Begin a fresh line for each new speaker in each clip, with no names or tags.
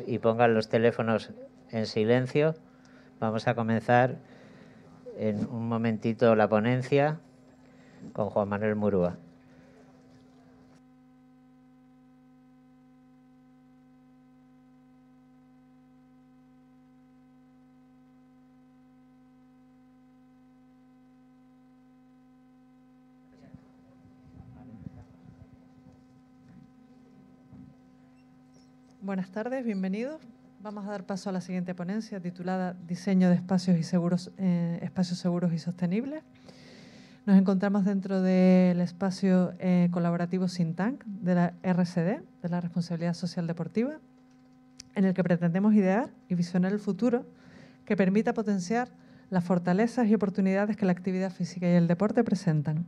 Y pongan los teléfonos en silencio. Vamos a comenzar en un momentito la ponencia con Juan Manuel Murúa.
Buenas tardes, bienvenidos. Vamos a dar paso a la siguiente ponencia titulada Diseño de espacios seguros y sostenibles. Nos encontramos dentro del espacio colaborativo Think de la RSD, de la Responsabilidad Social Deportiva, en el que pretendemos idear y visionar el futuro que permita potenciar las fortalezas y oportunidades que la actividad física y el deporte presentan.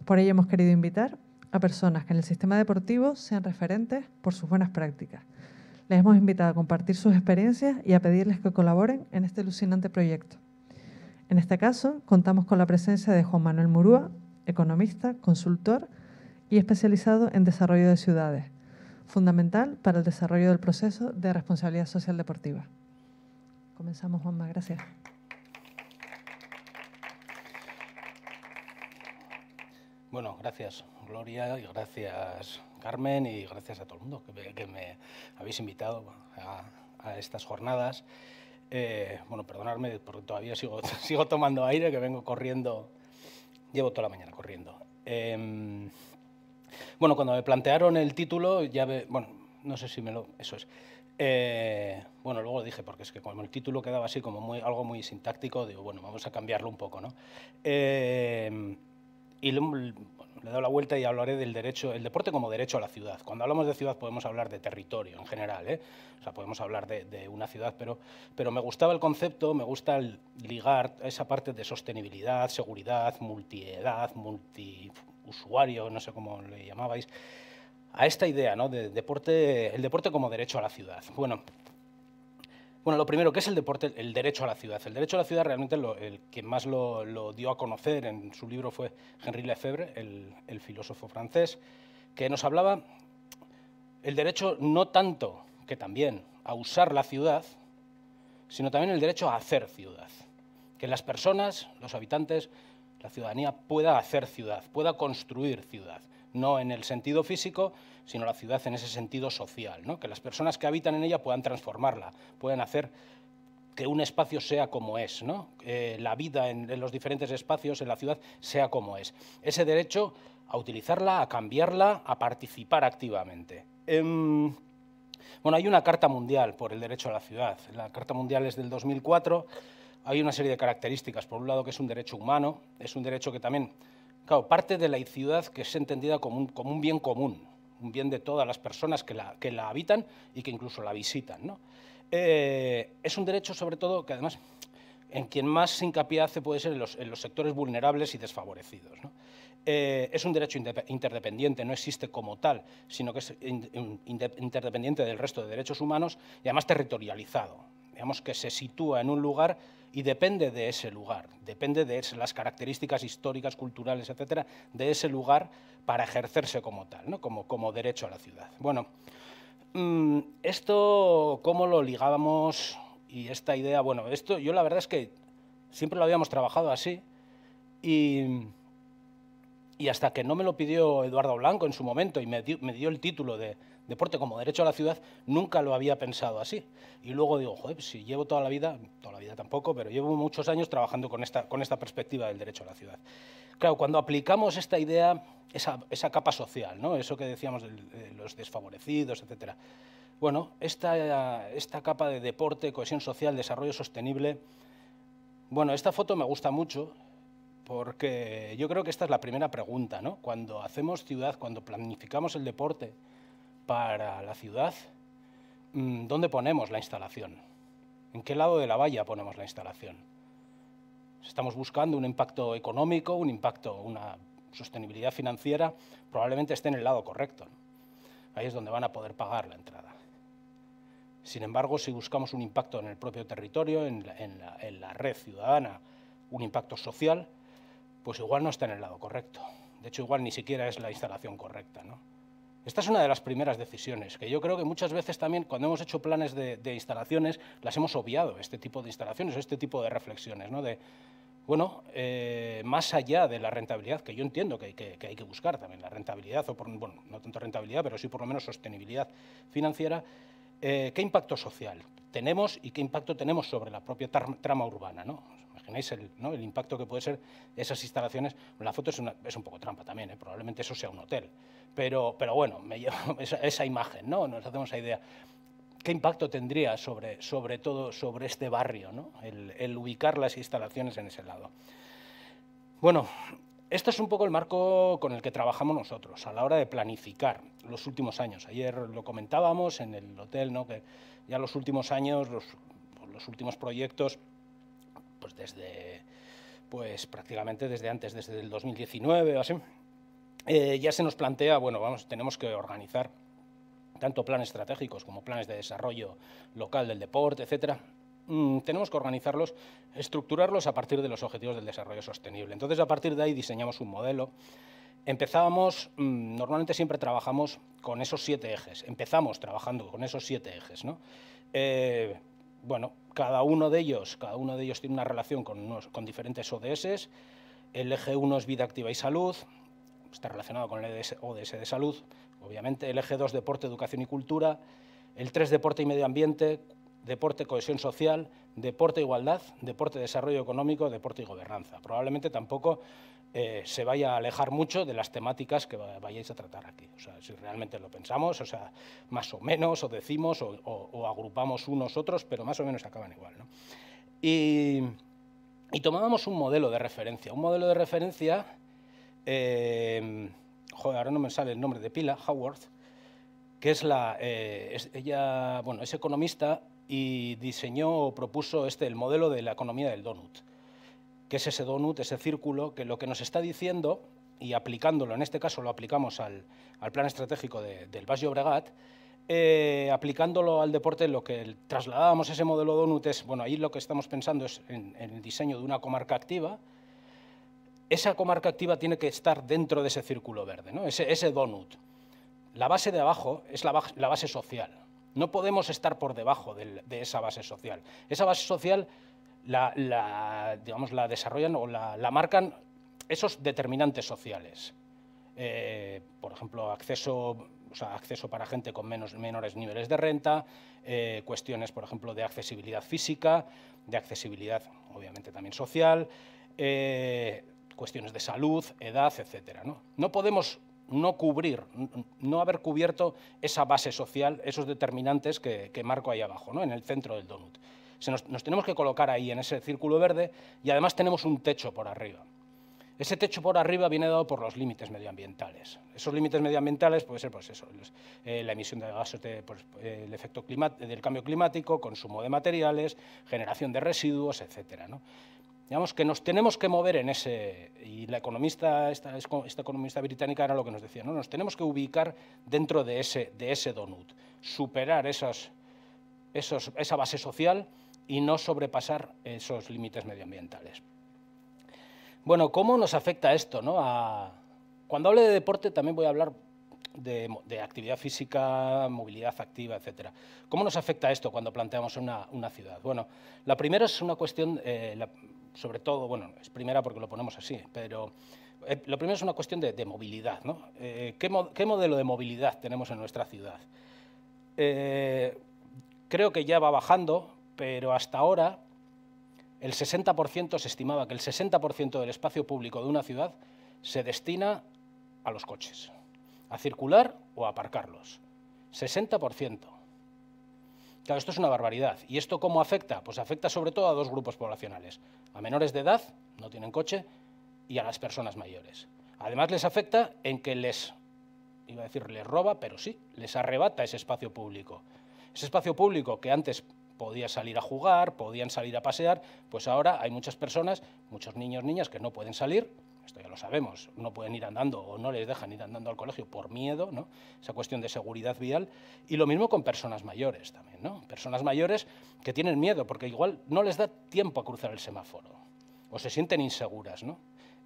Por ello hemos querido invitar a personas que en el sistema deportivo sean referentes por sus buenas prácticas. Les hemos invitado a compartir sus experiencias y a pedirles que colaboren en este alucinante proyecto. En este caso, contamos con la presencia de Juan Manuel Murúa, economista, consultor y especializado en desarrollo de ciudades, fundamental para el desarrollo del proceso de responsabilidad social deportiva. Comenzamos, Juanma, gracias.
Bueno, gracias Gloria y gracias Carmen y gracias a todo el mundo que me habéis invitado a estas jornadas. Bueno, perdonadme porque todavía sigo tomando aire, que vengo corriendo, llevo toda la mañana corriendo. Bueno, cuando me plantearon el título, bueno, no sé si eso es. Bueno, luego lo dije, porque es que como el título quedaba así como algo muy sintáctico, digo, bueno, vamos a cambiarlo un poco, ¿no? Y le he dado la vuelta y hablaré del derecho, el deporte como derecho a la ciudad. Cuando hablamos de ciudad podemos hablar de territorio en general, ¿eh? O sea, podemos hablar de una ciudad, pero me gustaba el concepto, me gusta ligar esa parte de sostenibilidad, seguridad, multiedad, multiusuario, no sé cómo le llamabais, a esta idea, ¿no? El deporte como derecho a la ciudad. Bueno, lo primero, ¿qué es el deporte? El derecho a la ciudad. El derecho a la ciudad realmente el que más lo dio a conocer en su libro fue Henri Lefebvre, el filósofo francés, que nos hablaba el derecho no tanto, que también, a usar la ciudad, sino también el derecho a hacer ciudad. Que las personas, los habitantes, la ciudadanía pueda hacer ciudad, pueda construir ciudad. No en el sentido físico, sino la ciudad en ese sentido social, ¿no? Que las personas que habitan en ella puedan transformarla, puedan hacer que un espacio sea como es, ¿no? La vida en los diferentes espacios en la ciudad sea como es. Ese derecho a utilizarla, a cambiarla, a participar activamente. Bueno, hay una Carta Mundial por el Derecho a la Ciudad. La Carta Mundial es del 2004. Hay una serie de características. Por un lado, que es un derecho humano, es un derecho que también, claro, parte de la ciudad que es entendida como un bien común, un bien de todas las personas que la habitan y que incluso la visitan, ¿no? Es un derecho, sobre todo, que además en quien más hincapié hace puede ser en los sectores vulnerables y desfavorecidos, ¿no? Es un derecho interdependiente, no existe como tal, sino que es interdependiente del resto de derechos humanos y además territorializado. Digamos que se sitúa en un lugar y depende de ese lugar, depende de las características históricas, culturales, etcétera, de ese lugar para ejercerse como tal, ¿no? como derecho a la ciudad. Bueno, esto, ¿cómo lo ligábamos? Y esta idea, bueno, esto yo la verdad es que siempre lo habíamos trabajado así y hasta que no me lo pidió Eduardo Blanco en su momento y me dio el título de Deporte como Derecho a la Ciudad, nunca lo había pensado así. Y luego digo, joder, pues si llevo toda la vida tampoco, pero llevo muchos años trabajando con esta perspectiva del derecho a la ciudad. Claro, cuando aplicamos esta idea, esa capa social, ¿no? Eso que decíamos de los desfavorecidos, etcétera. Bueno, esta capa de deporte, cohesión social, desarrollo sostenible. Bueno, esta foto me gusta mucho porque yo creo que esta es la primera pregunta, ¿no? Cuando hacemos ciudad, cuando planificamos el deporte para la ciudad, ¿dónde ponemos la instalación? ¿En qué lado de la valla ponemos la instalación? Estamos buscando un impacto económico, una sostenibilidad financiera, probablemente esté en el lado correcto, ¿no? Ahí es donde van a poder pagar la entrada. Sin embargo, si buscamos un impacto en el propio territorio, en la red ciudadana, un impacto social, pues igual no está en el lado correcto. De hecho, igual ni siquiera es la instalación correcta, ¿no? Esta es una de las primeras decisiones, que yo creo que muchas veces también cuando hemos hecho planes de instalaciones las hemos obviado, este tipo de instalaciones, este tipo de reflexiones, ¿no? Bueno, más allá de la rentabilidad, que yo entiendo que hay que buscar también la rentabilidad, o bueno, no tanto rentabilidad, pero sí por lo menos sostenibilidad financiera, ¿qué impacto social tenemos y qué impacto tenemos sobre la propia trama urbana, ¿no? ¿Os imagináis el impacto que puede ser esas instalaciones? La foto es un poco trampa también, probablemente eso sea un hotel, pero bueno, me llevo esa imagen, ¿no? Nos hacemos esa idea. ¿Qué impacto tendría sobre todo sobre este barrio, ¿no? el ubicar las instalaciones en ese lado? Bueno, esto es un poco el marco con el que trabajamos nosotros a la hora de planificar los últimos años. Ayer lo comentábamos en el hotel, ¿no? Que ya los últimos años, los últimos proyectos, pues prácticamente desde antes, desde el 2019 o así, ya se nos plantea, bueno, tenemos que organizar tanto planes estratégicos como planes de desarrollo local del deporte, etcétera. Tenemos que organizarlos, estructurarlos a partir de los objetivos del desarrollo sostenible. Entonces, a partir de ahí diseñamos un modelo. Empezábamos, normalmente siempre trabajamos con esos 7 ejes. Empezamos trabajando con esos 7 ejes, ¿no? Bueno, cada uno de ellos tiene una relación con diferentes ODS. El eje 1 es vida activa y salud, está relacionado con el ODS de salud, obviamente. El eje 2, deporte, educación y cultura. El 3, deporte y medio ambiente. Deporte, cohesión social. Deporte, igualdad. Deporte, desarrollo económico. Deporte y gobernanza. Probablemente tampoco se vaya a alejar mucho de las temáticas que vayáis a tratar aquí. O sea, si realmente lo pensamos, o sea, más o menos, o decimos, o agrupamos unos otros, pero más o menos acaban igual, ¿no? Y tomábamos un modelo de referencia. Un modelo de referencia... joder, ahora no me sale el nombre de pila, Haworth, que es ella, bueno, es economista y diseñó o propuso el modelo de la economía del donut, que es ese donut, ese círculo, que lo que nos está diciendo, y aplicándolo, en este caso lo aplicamos al plan estratégico del Baix Llobregat, aplicándolo al deporte, lo que trasladábamos ese modelo donut es, bueno, ahí lo que estamos pensando es en el diseño de una comarca activa. Esa comarca activa tiene que estar dentro de ese círculo verde, ¿no? Ese donut. La base de abajo es la base social. No podemos estar por debajo de esa base social. Esa base social digamos, la desarrollan o la marcan esos determinantes sociales. Por ejemplo, acceso para gente con menores niveles de renta, cuestiones, por ejemplo, de accesibilidad física, de accesibilidad, obviamente, también social, cuestiones de salud, edad, etcétera, ¿no? No podemos no haber cubierto esa base social, esos determinantes que marco ahí abajo, ¿no? En el centro del donut. Nos tenemos que colocar ahí en ese círculo verde y además tenemos un techo por arriba. Ese techo por arriba viene dado por los límites medioambientales. Esos límites medioambientales puede ser, pues eso, la emisión de gases, el efecto del cambio climático, consumo de materiales, generación de residuos, etcétera, ¿no? Digamos que nos tenemos que mover en ese, y la economista, esta economista británica era lo que nos decía, ¿no? Nos tenemos que ubicar dentro de ese donut, superar esa base social y no sobrepasar esos límites medioambientales. Bueno, ¿cómo nos afecta esto, ¿no? Cuando hable de deporte también voy a hablar de actividad física, movilidad activa, etcétera. ¿Cómo nos afecta esto cuando planteamos una ciudad? Bueno, la primera es una cuestión, sobre todo, bueno, es primera porque lo ponemos así, pero lo primero es una cuestión de movilidad, ¿no? ¿Qué modelo de movilidad tenemos en nuestra ciudad? Creo que ya va bajando, pero hasta ahora el 60%, se estimaba que el 60% del espacio público de una ciudad se destina a los coches, a circular o a aparcarlos. 60%. Claro, esto es una barbaridad. ¿Y esto cómo afecta? Pues afecta sobre todo a dos grupos poblacionales. A menores de edad, no tienen coche, y a las personas mayores. Además les afecta en que les roba, pero sí, les arrebata ese espacio público. Ese espacio público que antes podía salir a jugar, podían salir a pasear, pues ahora hay muchas personas, muchos niños, niñas que no pueden salir, esto ya lo sabemos, no pueden ir andando o no les dejan ir andando al colegio por miedo, ¿no? Esa cuestión de seguridad vial, y lo mismo con personas mayores también, ¿no? Personas mayores que tienen miedo porque igual no les da tiempo a cruzar el semáforo o se sienten inseguras, ¿no?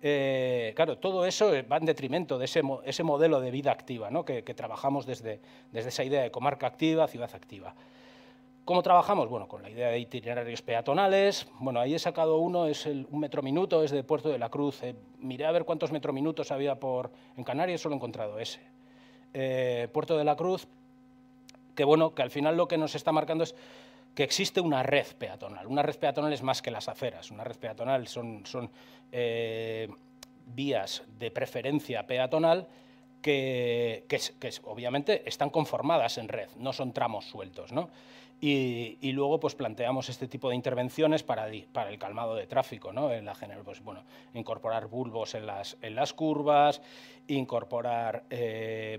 Claro, todo eso va en detrimento de ese modelo de vida activa, ¿no? que trabajamos desde esa idea de comarca activa, ciudad activa. ¿Cómo trabajamos? Bueno, con la idea de itinerarios peatonales. Bueno, ahí he sacado uno, es un metro minuto, es de Puerto de la Cruz. Miré a ver cuántos metrominutos había en Canarias, solo he encontrado ese. Puerto de la Cruz, que bueno, que al final lo que nos está marcando es que existe una red peatonal. Una red peatonal es más que las aceras. Una red peatonal son vías de preferencia peatonal que obviamente están conformadas en red, no son tramos sueltos, ¿no? Y luego pues planteamos este tipo de intervenciones para el calmado de tráfico, ¿no? Pues, bueno, incorporar bulbos en las curvas, incorporar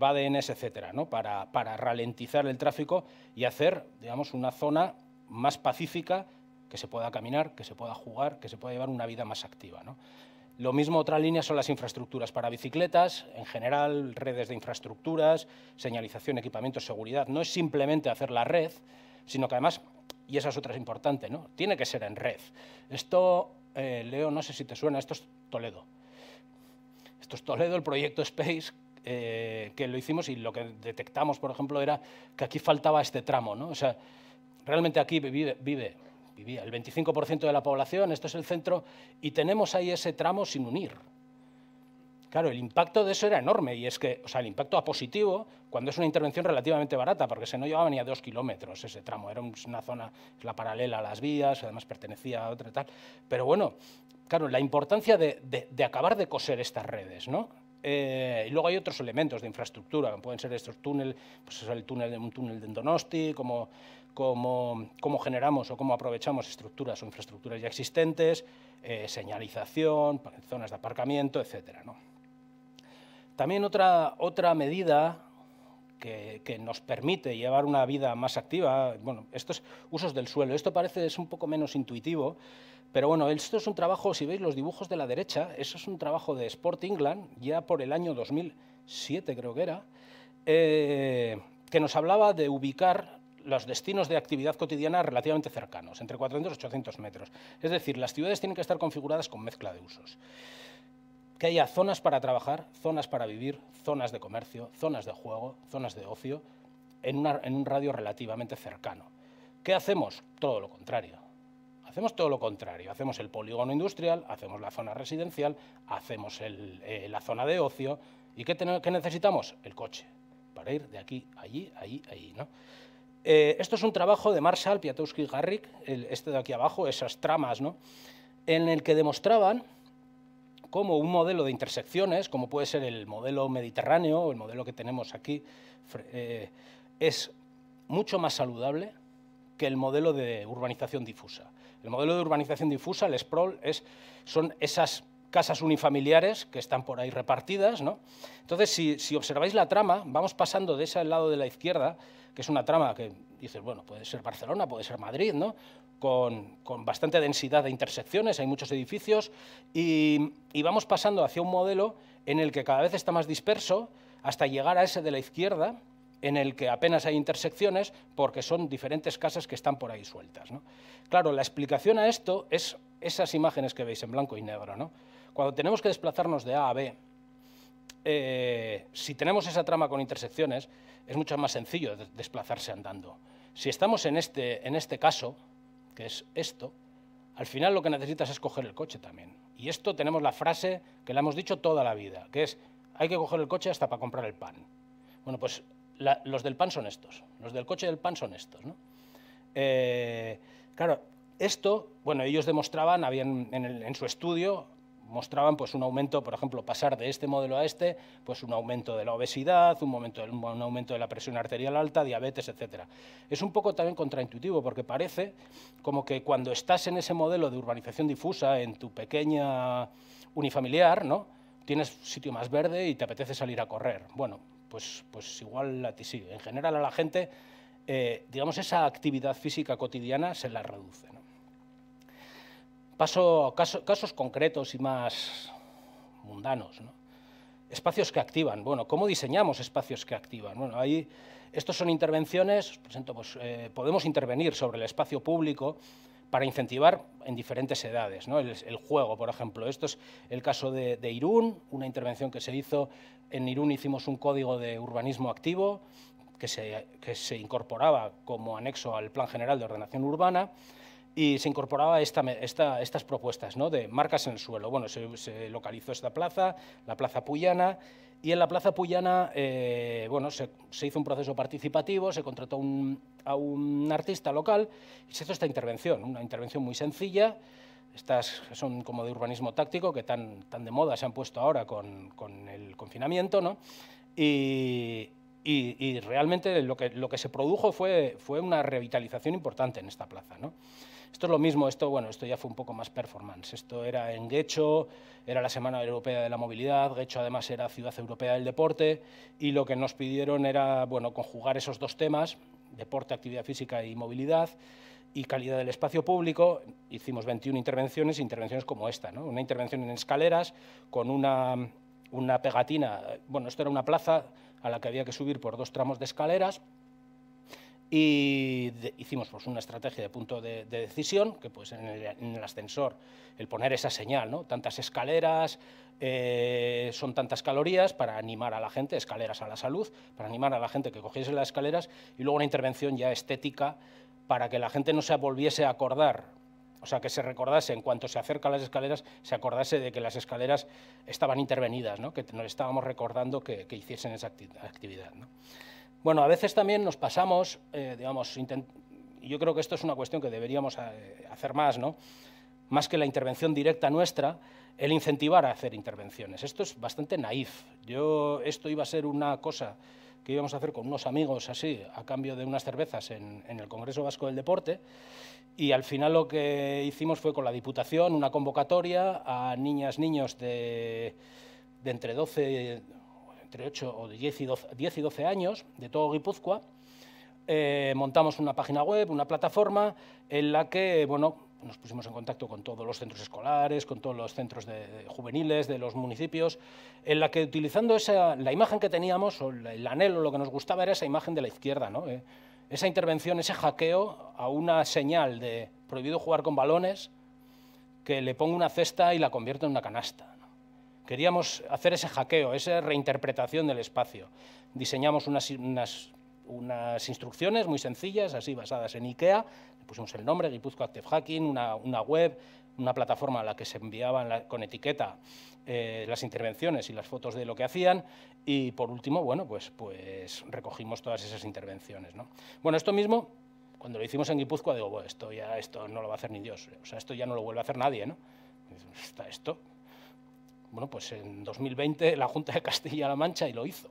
badenes, etcétera, ¿no? Para ralentizar el tráfico y hacer, digamos, una zona más pacífica, que se pueda caminar, que se pueda jugar, que se pueda llevar una vida más activa, ¿no? Lo mismo, otra línea son las infraestructuras para bicicletas, en general, redes de infraestructuras, señalización, equipamiento, seguridad. No es simplemente hacer la red, sino que además, y esa es otra importante, ¿no? Tiene que ser en red. Esto, Leo, no sé si te suena, esto es Toledo. Esto es Toledo, el proyecto Space, que lo hicimos y lo que detectamos, por ejemplo, era que aquí faltaba este tramo, ¿no? O sea, realmente aquí vivía el 25% de la población, esto es el centro, y tenemos ahí ese tramo sin unir. Claro, el impacto de eso era enorme, y es que, o sea, el impacto a positivo, cuando es una intervención relativamente barata, porque se no llevaba ni a 2 kilómetros ese tramo, era una zona, la paralela a las vías, además pertenecía a otra y tal, pero bueno, claro, la importancia de acabar de coser estas redes, ¿no? Y luego hay otros elementos de infraestructura, que pueden ser estos túneles, pues es un túnel de Donosti, cómo generamos o cómo aprovechamos estructuras o infraestructuras ya existentes, señalización, zonas de aparcamiento, etcétera, ¿no? También otra medida que nos permite llevar una vida más activa, bueno, estos usos del suelo, esto es un poco menos intuitivo, pero bueno, esto es un trabajo, si veis los dibujos de la derecha, eso es un trabajo de Sport England, ya por el año 2007 creo que era, que nos hablaba de ubicar los destinos de actividad cotidiana relativamente cercanos, entre 400 y 800 metros. Es decir, las ciudades tienen que estar configuradas con mezcla de usos. Que haya zonas para trabajar, zonas para vivir, zonas de comercio, zonas de juego, zonas de ocio, en un radio relativamente cercano. ¿Qué hacemos? Todo lo contrario. Hacemos todo lo contrario. Hacemos el polígono industrial, hacemos la zona residencial, hacemos la zona de ocio. ¿Y qué necesitamos? El coche, para ir de aquí, allí, allí, ¿no? Esto es un trabajo de Marshall, Piatowski y Garrick, este de aquí abajo, esas tramas, ¿no? En el que demostraban cómo un modelo de intersecciones, como puede ser el modelo mediterráneo o el modelo que tenemos aquí, es mucho más saludable que el modelo de urbanización difusa. El modelo de urbanización difusa, el sprawl, son esas casas unifamiliares que están por ahí repartidas, ¿no? Entonces, si observáis la trama, vamos pasando de ese lado de la izquierda, que es una trama que dices, bueno, puede ser Barcelona, puede ser Madrid, ¿no? Con bastante densidad de intersecciones, hay muchos edificios, y vamos pasando hacia un modelo en el que cada vez está más disperso, hasta llegar a ese de la izquierda, en el que apenas hay intersecciones, porque son diferentes casas que están por ahí sueltas, ¿no? Claro, la explicación a esto es esas imágenes que veis en blanco y negro, ¿no? Cuando tenemos que desplazarnos de A a B, si tenemos esa trama con intersecciones, es mucho más sencillo desplazarse andando. Si estamos en este caso, que es esto, al final lo que necesitas es coger el coche también. Y esto tenemos la frase que la hemos dicho toda la vida, que es, hay que coger el coche hasta para comprar el pan. Bueno, pues los del pan son estos, los del coche del pan son estos, ¿no? Claro, esto, bueno, ellos demostraban, en su estudio, mostraban pues un aumento, por ejemplo, pasar de este modelo a este, pues un aumento de la obesidad, un aumento de la presión arterial alta, diabetes, etcétera. Es un poco también contraintuitivo, porque parece como que cuando estás en ese modelo de urbanización difusa, en tu pequeña unifamiliar, ¿no? Tienes sitio más verde y te apetece salir a correr. Bueno, pues igual a ti sí. En general a la gente, digamos, esa actividad física cotidiana se la reduce, ¿no? Paso a casos concretos y más mundanos, ¿no? Espacios que activan. Bueno, ¿cómo diseñamos espacios que activan? Bueno, estos son intervenciones, presento, pues, podemos intervenir sobre el espacio público, para incentivar en diferentes edades, ¿no? El juego, por ejemplo. Esto es el caso de Irún, una intervención que se hizo. En Irún hicimos un código de urbanismo activo que se incorporaba como anexo al Plan General de Ordenación Urbana, y se incorporaba estas propuestas, ¿no?, de marcas en el suelo. Bueno, se localizó esta plaza, la Plaza Puyana, y en la Plaza Puyana bueno, se hizo un proceso participativo, se contrató a un artista local y se hizo esta intervención, una intervención muy sencilla. Estas son como de urbanismo táctico, que tan de moda se han puesto ahora con el confinamiento, ¿no? Y realmente lo que se produjo fue una revitalización importante en esta plaza, ¿no? Esto es lo mismo, esto ya fue un poco más performance. Esto era en Guecho, era la Semana Europea de la Movilidad, Guecho además era Ciudad Europea del Deporte, y lo que nos pidieron era, bueno, conjugar esos dos temas, deporte, actividad física y movilidad, y calidad del espacio público. Hicimos 21 intervenciones como esta, ¿no? Una intervención en escaleras con una pegatina. Bueno, esto era una plaza a la que había que subir por 2 tramos de escaleras, y hicimos pues una estrategia de punto de decisión, que pues en el ascensor el poner esa señal, ¿no? Tantas escaleras son tantas calorías, para animar a la gente, escaleras a la salud, para animar a la gente que cogiese las escaleras, y luego una intervención ya estética para que la gente no se volviese a acordar, o sea, que se recordase en cuanto se acerca a las escaleras, se acordase de que las escaleras estaban intervenidas, ¿no? Que nos estábamos recordando que hiciesen esa actividad, ¿no? Bueno, a veces también nos pasamos, digamos, yo creo que esto es una cuestión que deberíamos hacer más, ¿no? Más que la intervención directa nuestra, el incentivar a hacer intervenciones. Esto es bastante naif. Esto iba a ser una cosa que íbamos a hacer con unos amigos así, a cambio de unas cervezas en el Congreso Vasco del Deporte, y al final lo que hicimos fue con la Diputación una convocatoria a niñas, niños de entre 8 o de 10 y 12 años, de todo Guipúzcoa. Montamos una página web, una plataforma en la que, bueno, nos pusimos en contacto con todos los centros escolares, con todos los centros de juveniles de los municipios, en la que, utilizando la imagen que teníamos, o el anhelo, lo que nos gustaba era esa imagen de la izquierda, ¿no? Esa intervención, ese hackeo a una señal de prohibido jugar con balones, que le ponga una cesta y la convierta en una canasta. Queríamos hacer ese hackeo, esa reinterpretación del espacio. Diseñamos unas instrucciones muy sencillas, así basadas en IKEA, le pusimos el nombre, Guipúzcoa Active Hacking, una web, una plataforma a la que se enviaban con etiqueta las intervenciones y las fotos de lo que hacían, y por último, bueno, pues recogimos todas esas intervenciones, ¿no? Bueno, esto mismo, cuando lo hicimos en Guipúzcoa, digo, bueno, esto no lo va a hacer ni Dios, o sea, esto ya no lo vuelve a hacer nadie, ¿no? Esto. Bueno, pues en 2020 la Junta de Castilla-La Mancha y lo hizo.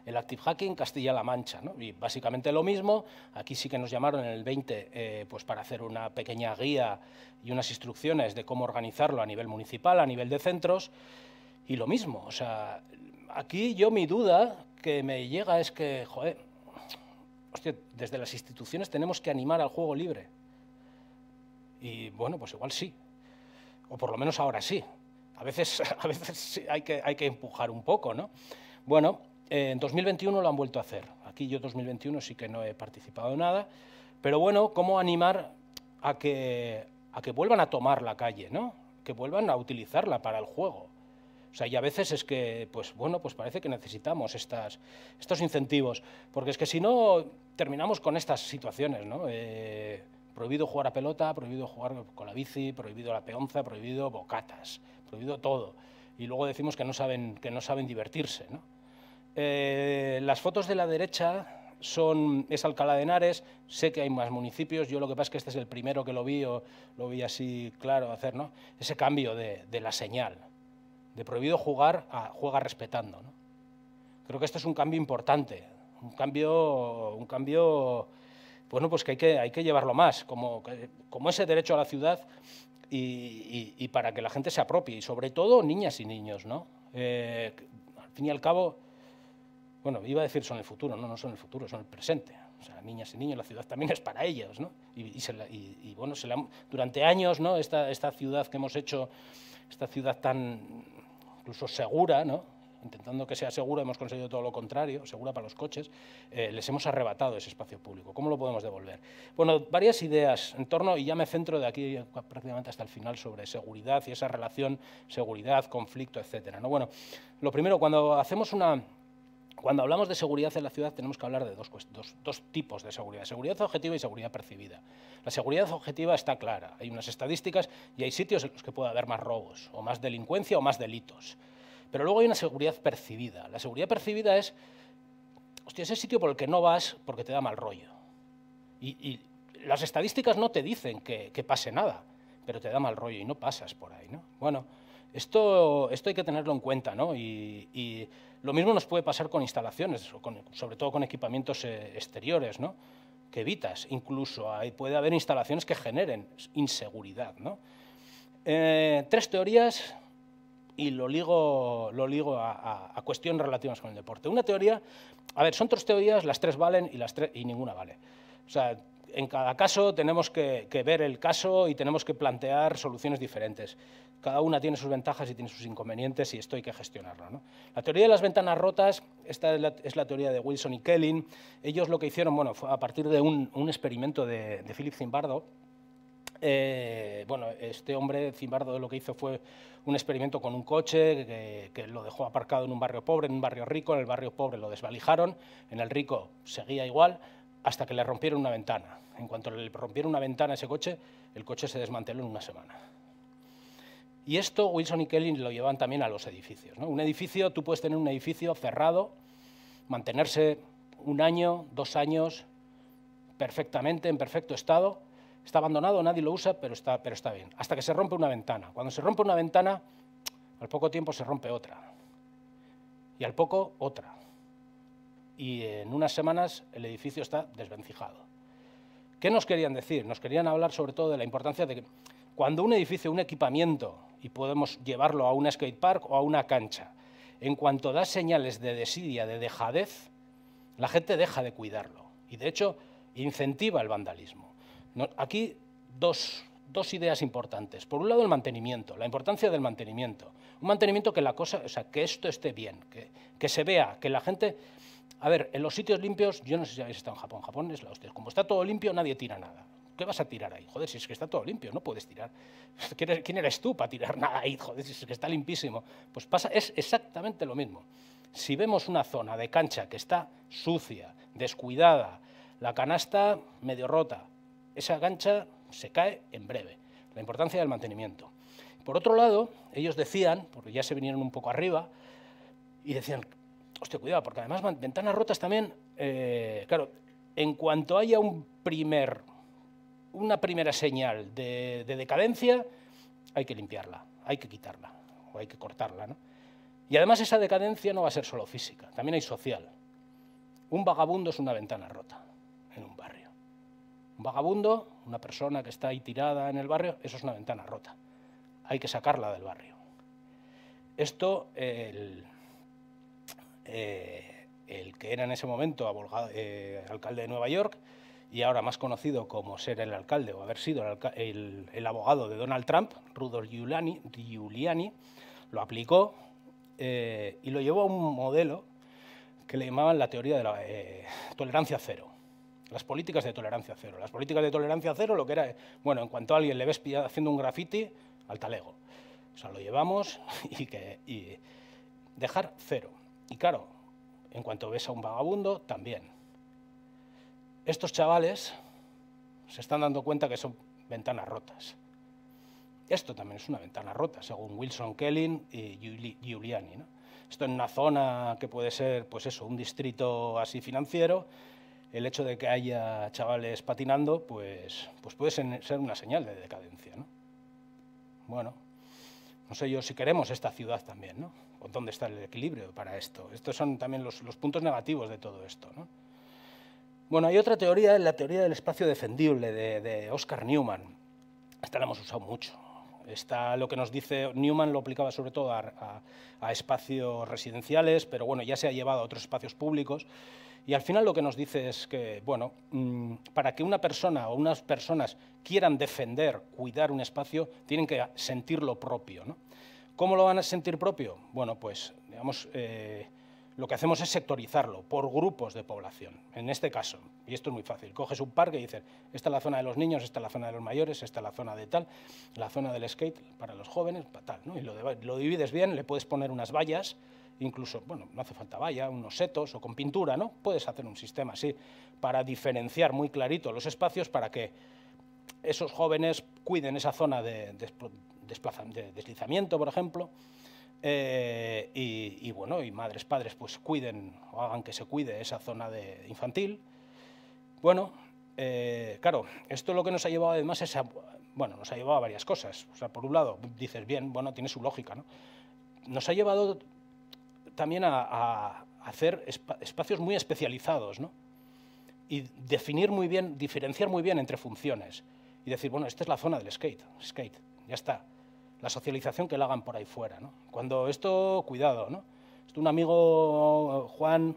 El Active Hacking Castilla-La Mancha, ¿no? Y básicamente lo mismo. Aquí sí que nos llamaron en el 20 pues para hacer una pequeña guía y unas instrucciones de cómo organizarlo a nivel municipal, a nivel de centros, y lo mismo. O sea, aquí mi duda que me llega es que, joder, hostia, desde las instituciones tenemos que animar al juego libre. Y bueno, pues igual sí, o por lo menos ahora sí. A veces hay que empujar un poco, ¿no? Bueno, en 2021 lo han vuelto a hacer. Aquí yo 2021 sí que no he participado en nada, pero bueno, ¿cómo animar a que vuelvan a tomar la calle, ¿no? Que vuelvan a utilizarla para el juego. O sea, y a veces es que, pues bueno, pues parece que necesitamos estos incentivos, porque es que si no terminamos con estas situaciones, ¿no? Prohibido jugar a pelota, prohibido jugar con la bici, prohibido la peonza, prohibido bocatas, prohibido todo. Y luego decimos que no saben divertirse, ¿no? Las fotos de la derecha es Alcalá de Henares. Sé que hay más municipios, yo lo que pasa es que este es el primero que lo vi así claro hacer, ¿no? Ese cambio de la señal, de prohibido jugar a juega respetando, ¿no? Creo que esto es un cambio importante, un cambio bueno, pues que hay que llevarlo más, como ese derecho a la ciudad, y para que la gente se apropie, y sobre todo niñas y niños, ¿no? Al fin y al cabo, bueno, iba a decir son el futuro, no son el futuro, son el presente. O sea, niñas y niños, la ciudad también es para ellos, ¿no? Y bueno, durante años, ¿no? Esta ciudad que hemos hecho, esta ciudad tan incluso segura, ¿no? intentando que sea seguro, hemos conseguido todo lo contrario, segura para los coches, les hemos arrebatado ese espacio público. ¿Cómo lo podemos devolver? Bueno, varias ideas en torno, y ya me centro de aquí prácticamente hasta el final, sobre seguridad y esa relación seguridad, conflicto, etcétera, ¿no? Bueno, lo primero, cuando hablamos de seguridad en la ciudad tenemos que hablar de dos tipos de seguridad, seguridad objetiva y seguridad percibida. La seguridad objetiva está clara, hay unas estadísticas y hay sitios en los que puede haber más robos, o más delincuencia o más delitos. Pero luego hay una seguridad percibida. La seguridad percibida es, hostia, ese sitio por el que no vas porque te da mal rollo. Y las estadísticas no te dicen que pase nada, pero te da mal rollo y no pasas por ahí, ¿no? Bueno, esto hay que tenerlo en cuenta, ¿no? Y lo mismo nos puede pasar con instalaciones, sobre todo con equipamientos exteriores, ¿no? Que evitas. Incluso puede haber instalaciones que generen inseguridad, ¿no? 3 teorías, y lo ligo a cuestiones relativas con el deporte. Una teoría, a ver, son 3 teorías, las 3 valen y ninguna vale. O sea, en cada caso tenemos que ver el caso y tenemos que plantear soluciones diferentes. Cada una tiene sus ventajas y tiene sus inconvenientes y esto hay que gestionarlo, ¿no? La teoría de las ventanas rotas, esta es la teoría de Wilson y Kellin. Ellos lo que hicieron, bueno, fue a partir de un experimento de Philip Zimbardo. Bueno, este hombre, Zimbardo, lo que hizo fue un experimento con un coche que lo dejó aparcado en un barrio pobre, en un barrio rico. En el barrio pobre lo desvalijaron, en el rico seguía igual, hasta que le rompieron una ventana. En cuanto le rompieron una ventana a ese coche, el coche se desmanteló en una semana. Y esto Wilson y Kellin lo llevan también a los edificios, ¿no? Un edificio, tú puedes tener un edificio cerrado, mantenerse 1 año, 2 años, perfectamente, en perfecto estado, está abandonado, nadie lo usa, pero está bien, hasta que se rompe una ventana. Cuando se rompe una ventana, al poco tiempo se rompe otra, y al poco otra. Y en unas semanas el edificio está desvencijado. ¿Qué nos querían decir? Nos querían hablar sobre todo de la importancia de que cuando un edificio, un equipamiento, y podemos llevarlo a un skatepark o a una cancha, en cuanto da señales de desidia, de dejadez, la gente deja de cuidarlo y, de hecho, incentiva el vandalismo. Aquí dos ideas importantes. Por un lado, el mantenimiento, la importancia del mantenimiento. Un mantenimiento que que esto esté bien, que se vea, que la gente... A ver, en los sitios limpios, yo no sé si habéis estado en Japón. Japón es la hostia. Como está todo limpio, nadie tira nada. ¿Qué vas a tirar ahí? Joder, si es que está todo limpio, no puedes tirar. ¿Quién eres tú para tirar nada ahí? Joder, si es que está limpísimo. Pues es exactamente lo mismo. Si vemos una zona de cancha que está sucia, descuidada, la canasta medio rota, esa cancha se cae en breve. La importancia del mantenimiento. Por otro lado, ellos decían, porque ya se vinieron un poco arriba, y decían, hostia, cuidado, porque además ventanas rotas también, claro, en cuanto haya una primera señal de decadencia, hay que limpiarla, hay que quitarla, o hay que cortarla, ¿no? Y además esa decadencia no va a ser solo física, también hay social. Un vagabundo es una ventana rota en un barrio. Un vagabundo, una persona que está ahí tirada en el barrio, eso es una ventana rota. Hay que sacarla del barrio. Esto, el que era en ese momento alcalde de Nueva York, y ahora más conocido como ser el alcalde o haber sido el abogado de Donald Trump, Rudolph Giuliani, lo aplicó y lo llevó a un modelo que le llamaban la teoría de la tolerancia cero. Las políticas de tolerancia cero. Las políticas de tolerancia cero lo que era, bueno, en cuanto a alguien le ves haciendo un graffiti, al talego. O sea, lo llevamos y dejar cero. Y claro, en cuanto ves a un vagabundo, también. Estos chavales se están dando cuenta que son ventanas rotas. Esto también es una ventana rota, según Wilson, Kellin y Giuliani, ¿no? Esto en una zona que puede ser, pues eso, un distrito así financiero, el hecho de que haya chavales patinando, pues puede ser una señal de decadencia, ¿no? Bueno, no sé yo si queremos esta ciudad también, ¿no? ¿O dónde está el equilibrio para esto? Estos son también los puntos negativos de todo esto, ¿no? Bueno, hay otra teoría, la teoría del espacio defendible de Oscar Newman. Esta la hemos usado mucho. Está lo que nos dice, Newman lo aplicaba sobre todo a espacios residenciales, pero bueno, ya se ha llevado a otros espacios públicos. Y al final lo que nos dice es que, bueno, para que una persona o unas personas quieran defender, cuidar un espacio, tienen que sentirlo propio, ¿no? ¿Cómo lo van a sentir propio? Bueno, pues digamos, lo que hacemos es sectorizarlo por grupos de población. En este caso, y esto es muy fácil, coges un parque y dices, esta es la zona de los niños, esta es la zona de los mayores, esta es la zona de tal, la zona del skate para los jóvenes, para tal, ¿no? Y lo divides bien, le puedes poner unas vallas, incluso, bueno, no hace falta valla, unos setos o con pintura, ¿no? Puedes hacer un sistema así para diferenciar muy clarito los espacios para que esos jóvenes cuiden esa zona de deslizamiento, por ejemplo, y bueno, y madres, padres, pues cuiden o hagan que se cuide esa zona de infantil. Bueno, claro, esto lo que nos ha llevado además es bueno, nos ha llevado a varias cosas. O sea, por un lado, dices, bien, bueno, tiene su lógica, ¿no? Nos ha llevado también a hacer espacios muy especializados, ¿no? Y definir muy bien, diferenciar muy bien entre funciones. Y decir, bueno, esta es la zona del skate, ya está. La socialización que la hagan por ahí fuera, ¿no? Cuando esto, cuidado, ¿no? Un amigo, Juan,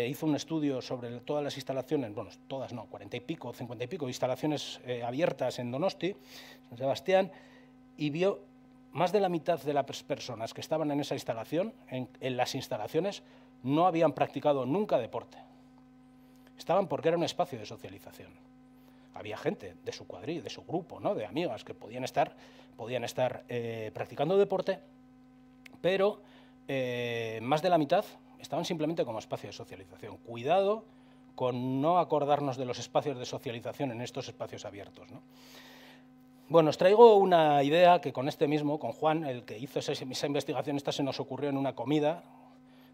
hizo un estudio sobre todas las instalaciones, bueno, todas no, 40 y pico, 50 y pico instalaciones abiertas en Donosti, San Sebastián, y vio más de la mitad de las personas que estaban en esa instalación, en las instalaciones, no habían practicado nunca deporte. Estaban porque era un espacio de socialización. Había gente de su cuadrilla, de su grupo, ¿no? De amigas que podían estar practicando deporte, pero más de la mitad estaban simplemente como espacio de socialización. Cuidado con no acordarnos de los espacios de socialización en estos espacios abiertos, ¿no? Bueno, os traigo una idea que con Juan, el que hizo esa investigación, esta se nos ocurrió en una comida,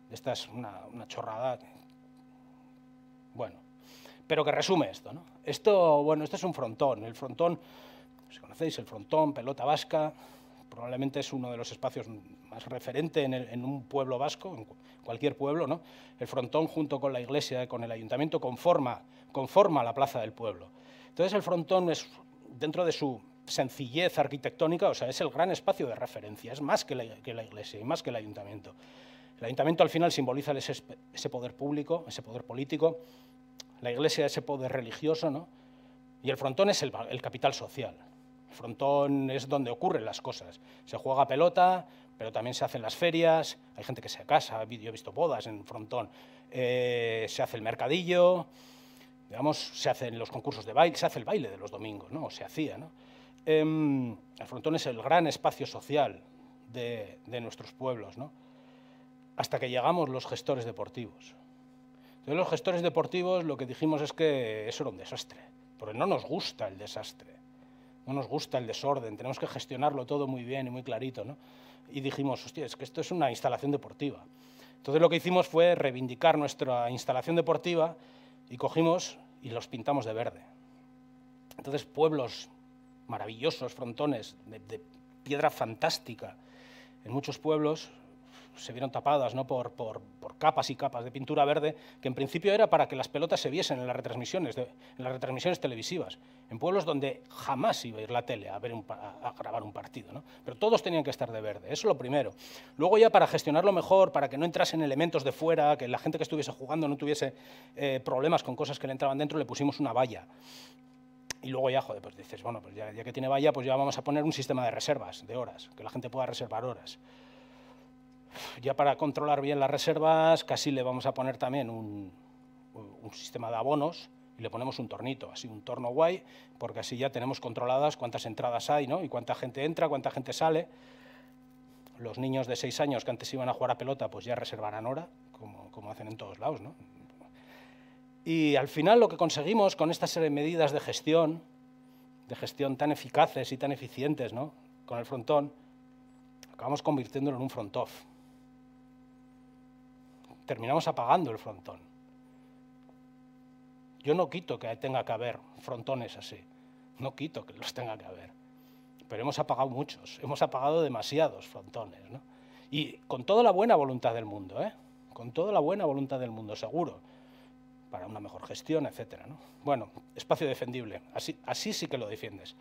esta es una chorrada, bueno, pero que resume esto, ¿no? Esto es un frontón. El frontón, si conocéis, el frontón, pelota vasca, probablemente es uno de los espacios más referente en un pueblo vasco, en cualquier pueblo, ¿no? El frontón, junto con la iglesia, con el ayuntamiento, conforma la plaza del pueblo. Entonces, el frontón es, dentro de su sencillez arquitectónica, o sea, es el gran espacio de referencia, es más que la iglesia y más que el ayuntamiento. El ayuntamiento, al final, simboliza ese poder público, ese poder político, la iglesia ese poder religioso, ¿no? Y el frontón es el capital social. El frontón es donde ocurren las cosas. Se juega pelota, pero también se hacen las ferias, hay gente que se casa, yo he visto bodas en frontón, se hace el mercadillo, digamos, se hacen los concursos de baile, se hace el baile de los domingos, ¿no? O se hacía, ¿no? El frontón es el gran espacio social de nuestros pueblos, ¿no? Hasta que llegamos los gestores deportivos. Entonces, los gestores deportivos lo que dijimos es que eso era un desastre, porque no nos gusta el desastre, no nos gusta el desorden, tenemos que gestionarlo todo muy bien y muy clarito, ¿no? Y dijimos, hostia, es que esto es una instalación deportiva. Entonces, lo que hicimos fue reivindicar nuestra instalación deportiva y cogimos y los pintamos de verde. Entonces, pueblos maravillosos, frontones de piedra fantástica, en muchos pueblos se vieron tapadas, ¿no? por capas y capas de pintura verde, que en principio era para que las pelotas se viesen en las retransmisiones televisivas, en pueblos donde jamás iba a ir la tele a grabar un partido, ¿no? Pero todos tenían que estar de verde, eso es lo primero. Luego ya para gestionarlo mejor, para que no entrasen elementos de fuera, que la gente que estuviese jugando no tuviese problemas con cosas que le entraban dentro, le pusimos una valla. Y luego ya, joder, pues dices, bueno, pues ya que tiene valla, pues ya vamos a poner un sistema de reservas, de horas, que la gente pueda reservar horas. Ya para controlar bien las reservas, casi le vamos a poner también un sistema de abonos y le ponemos un tornito, así un torno guay, porque así ya tenemos controladas cuántas entradas hay, ¿no? Y cuánta gente entra, cuánta gente sale. Los niños de 6 años que antes iban a jugar a pelota, pues ya reservarán hora, como hacen en todos lados, ¿no? Y al final lo que conseguimos con estas medidas de gestión tan eficaces y tan eficientes, ¿no? Con el frontón, acabamos convirtiéndolo en un front-off. Terminamos apagando el frontón. Yo no quito que tenga que haber frontones así, no quito que los tenga que haber, pero hemos apagado muchos, hemos apagado demasiados frontones, ¿no? Y con toda la buena voluntad del mundo, con toda la buena voluntad del mundo, seguro, para una mejor gestión, etcétera, ¿no? Bueno, espacio defendible, así sí que lo defiendes.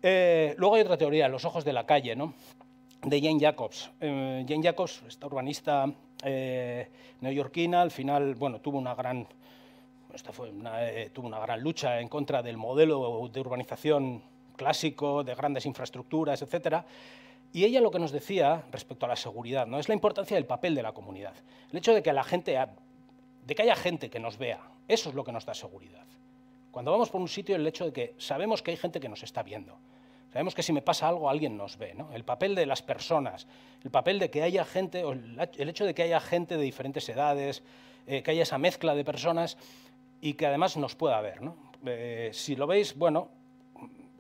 Luego hay otra teoría, los ojos de la calle, ¿no? De Jane Jacobs. Jane Jacobs, esta urbanista neoyorquina, al final, bueno, tuvo una gran lucha en contra del modelo de urbanización clásico, de grandes infraestructuras, etcétera, Y ella lo que nos decía respecto a la seguridad, ¿no?, es la importancia del papel de la comunidad. El hecho de que haya gente que nos vea, eso es lo que nos da seguridad. Cuando vamos por un sitio, el hecho de que sabemos que hay gente que nos está viendo. Sabemos que si me pasa algo, alguien nos ve, ¿no? El papel de las personas, el papel de que haya gente, o el hecho de que haya gente de diferentes edades, que haya esa mezcla de personas y que además nos pueda ver, ¿no? Si lo veis, bueno,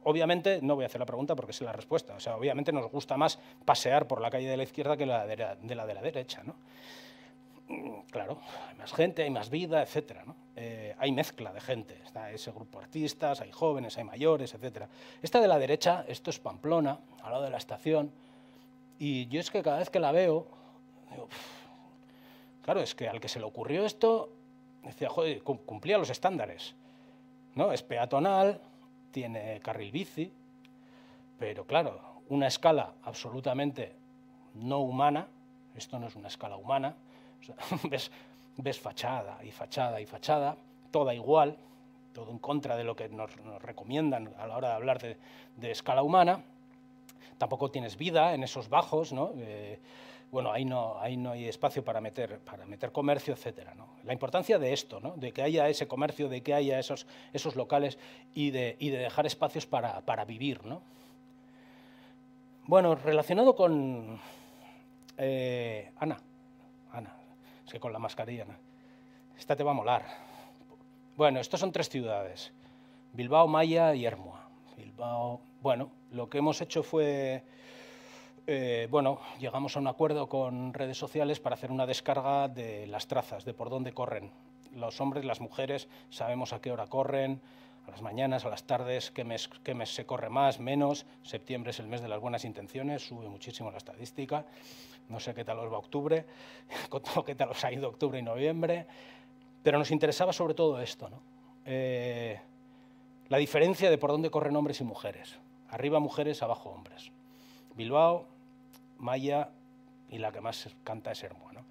obviamente, no voy a hacer la pregunta porque sé la respuesta, o sea, obviamente nos gusta más pasear por la calle de la izquierda que de la derecha, ¿no? Claro, hay más gente, hay más vida, etcétera, ¿no? Hay mezcla de gente, está ese grupo de artistas, hay jóvenes, hay mayores, etcétera. Esta de la derecha, esto es Pamplona, al lado de la estación, y yo es que cada vez que la veo, digo, claro, es que al que se le ocurrió esto, decía, joder, cumplía los estándares, ¿no? Es peatonal, tiene carril bici, pero claro, una escala absolutamente no humana, esto no es una escala humana, o sea, ves fachada y fachada y fachada, toda igual, todo en contra de lo que nos recomiendan a la hora de hablar de escala humana. Tampoco tienes vida en esos bajos, ¿no? Bueno, ahí no hay espacio para meter comercio, etcétera, ¿no? La importancia de esto, ¿no?, de que haya ese comercio, de que haya esos locales y de dejar espacios para vivir, ¿no? Bueno, relacionado con Ana, es que con la mascarilla, Ana, esta te va a molar. Bueno, estos son 3 ciudades, Bilbao, Maya y Ermua. Bilbao, bueno, lo que hemos hecho fue, bueno, llegamos a un acuerdo con redes sociales para hacer una descarga de las trazas, de por dónde corren. Los hombres, las mujeres, sabemos a qué hora corren, a las mañanas, a las tardes, qué mes se corre más, menos. Septiembre es el mes de las buenas intenciones, sube muchísimo la estadística. No sé qué tal os va octubre, qué tal os ha ido octubre y noviembre, pero nos interesaba sobre todo esto, ¿no? La diferencia de por dónde corren hombres y mujeres. Arriba mujeres, abajo hombres. Bilbao, Maya y la que más canta es Ermua, ¿no?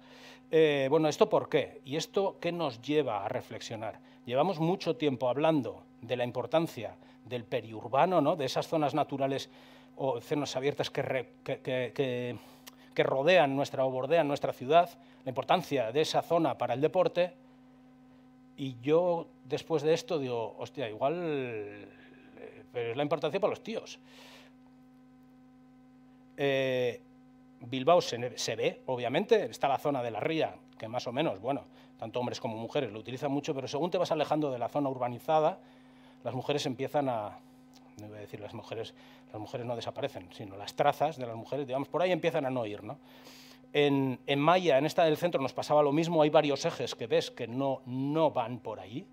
Bueno, ¿esto por qué? ¿Y esto qué nos lleva a reflexionar? Llevamos mucho tiempo hablando de la importancia del periurbano, ¿no?, de esas zonas naturales o zonas abiertas que rodean o bordean nuestra ciudad, la importancia de esa zona para el deporte, y yo después de esto digo, hostia, igual pero es la importancia para los tíos. Bilbao se ve, obviamente, está la zona de la ría, que más o menos, bueno, tanto hombres como mujeres lo utilizan mucho, pero según te vas alejando de la zona urbanizada, las mujeres empiezan a, no voy a decir las mujeres no desaparecen, sino las trazas de las mujeres, digamos, por ahí empiezan a no ir, ¿no? En Maya, en esta del centro, nos pasaba lo mismo, hay varios ejes que ves que no van por ahí,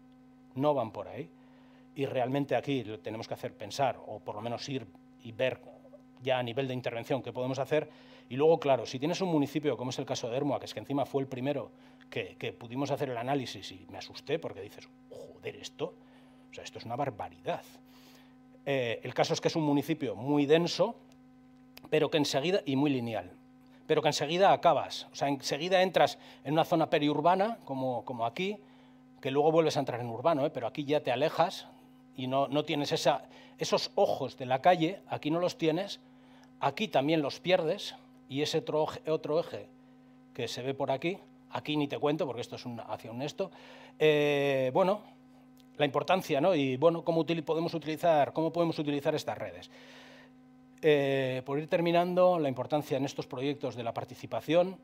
y realmente aquí tenemos que hacer pensar, o por lo menos ir y ver ya a nivel de intervención qué podemos hacer. Y luego, claro, si tienes un municipio, como es el caso de Ermua, que es que encima fue el primero que pudimos hacer el análisis y me asusté porque dices, joder, esto es una barbaridad. El caso es que es un municipio muy denso, pero que enseguida, y muy lineal, pero que enseguida acabas, o sea, enseguida entras en una zona periurbana, como aquí, que luego vuelves a entrar en urbano, pero aquí ya te alejas y no tienes esos ojos de la calle, aquí no los tienes, aquí también los pierdes, y ese otro eje que se ve por aquí ni te cuento porque esto es hacia un esto, bueno, la importancia, ¿no? Y bueno, cómo podemos utilizar estas redes. Por ir terminando, la importancia en estos proyectos de la participación,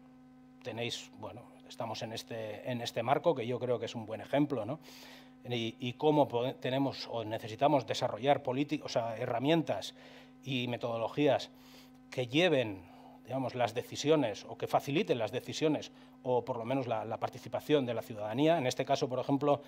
tenéis, bueno, estamos en este marco que yo creo que es un buen ejemplo, ¿no? Y cómo tenemos o necesitamos desarrollar herramientas y metodologías que lleven, digamos, las decisiones o que faciliten las decisiones o por lo menos la participación de la ciudadanía. En este caso, por ejemplo,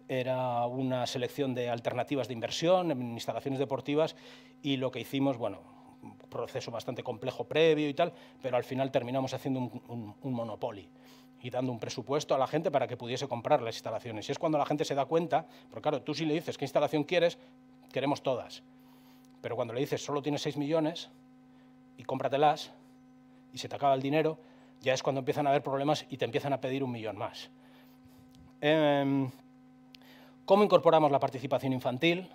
era una selección de alternativas de inversión en instalaciones deportivas y lo que hicimos, bueno, un proceso bastante complejo previo y tal, pero al final terminamos haciendo un monopoly y dando un presupuesto a la gente para que pudiese comprar las instalaciones. Y es cuando la gente se da cuenta, porque claro, tú si le dices qué instalación quieres, queremos todas. Pero cuando le dices solo tienes 6 millones y cómpratelas y se te acaba el dinero, ya es cuando empiezan a haber problemas y te empiezan a pedir 1 millón más. ¿Cómo incorporamos la participación infantil?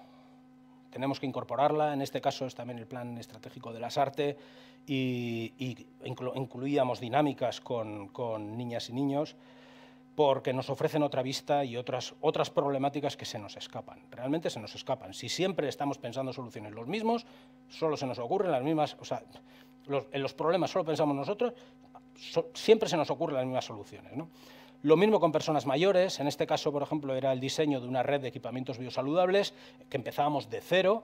tenemos que incorporarla. En este caso es también el plan estratégico de las artes y incluíamos dinámicas con niñas y niños, porque nos ofrecen otra vista y otras problemáticas que se nos escapan. Realmente se nos escapan. Si siempre estamos pensando soluciones los mismos, solo se nos ocurren las mismas, o sea, en los problemas solo pensamos nosotros, siempre se nos ocurren las mismas soluciones, ¿no? Lo mismo con personas mayores. En este caso, por ejemplo, era el diseño de una red de equipamientos biosaludables, que empezábamos de cero,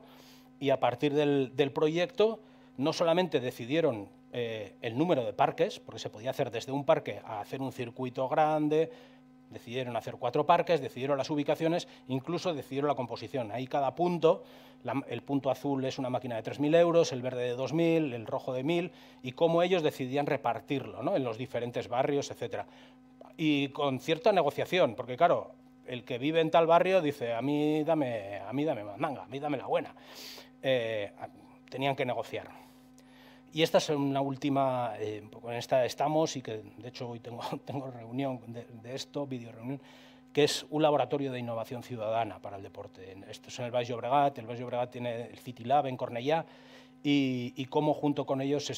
y a partir del proyecto no solamente decidieron el número de parques, porque se podía hacer desde un parque a hacer un circuito grande, decidieron hacer 4 parques, decidieron las ubicaciones, incluso decidieron la composición. Ahí cada punto, el punto azul es una máquina de 3.000 euros, el verde de 2.000, el rojo de 1.000, y cómo ellos decidían repartirlo, ¿no?, en los diferentes barrios, etcétera. Y con cierta negociación, porque claro, el que vive en tal barrio dice, a mí dame mandanga, a mí dame la buena. Tenían que negociar. Y esta es una última, en esta estamos, y que de hecho hoy tengo reunión de esto, video reunión, que es un laboratorio de innovación ciudadana para el deporte. Esto es en el Baix Llobregat. El Baix Llobregat tiene el City Lab en Cornellà, y cómo junto con ellos